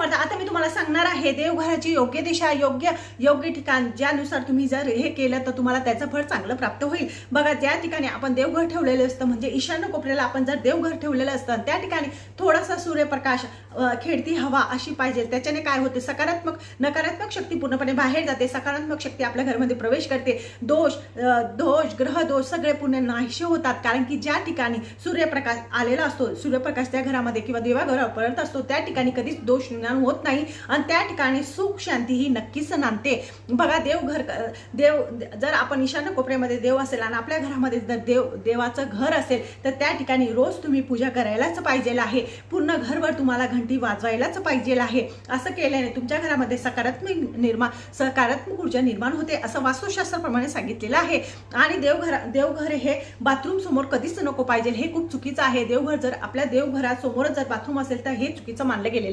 समर्थ. आता मी तुम्हाला सांगणार आहे देवघराची योग्य दिशा, योग्य योग्य ठिकाण, ज्यानुसार तुम्ही जर हे केलं तर तुम्हाला त्याचं फळ चांगलं प्राप्त होईल. बघा, ज्या ठिकाणी आपण देवघर ठेवलेलं असतं, म्हणजे ईशान्य कोपऱ्याला आपण जर देवघर ठेवलेलं असतं, त्या ठिकाणी थोडासा सूर्यप्रकाश, खेळती हवा अशी पाहिजे. त्याच्याने काय होते, सकारात्मक नकारात्मक शक्ती पूर्णपणे बाहेर जाते, सकारात्मक शक्ती आपल्या घरामध्ये प्रवेश करते. दोष ग्रह दोष सगळे पूर्ण नाहीसे होतात. कारण की ज्या ठिकाणी सूर्यप्रकाश आलेला असतो, सूर्यप्रकाश त्या घरामध्ये किंवा देवाघरावर पडत असतो, त्या ठिकाणी कधीच दोष निर्माण होत नाही आणि त्या ठिकाणी सुख शांती ही नक्कीच नांदते. बघा, देव जर आपण ईशान्य कोपऱ्यामध्ये देव असेल आणि आपल्या घरामध्ये जर देवाचं घर असेल, तर त्या ठिकाणी रोज तुम्ही पूजा करायलाच पाहिजे आहे. पूर्ण घरभर तुम्हाला घंटी वाजवायलाच पाहिजे आहे. असं केल्याने तुमच्या घरामध्ये सकारात्मक ऊर्जा निर्माण होते, असं वास्तुशास्त्राप्रमाणे सांगितलेलं आहे. आणि देवघर हे बाथरूम समोर कधीच नको पाहिजे, हे खूप चुकीचं आहे. देवघर जर आपल्या देवघरासमोरच जर बाथरूम असेल तर हे चुकीचं मानलं गेलेलं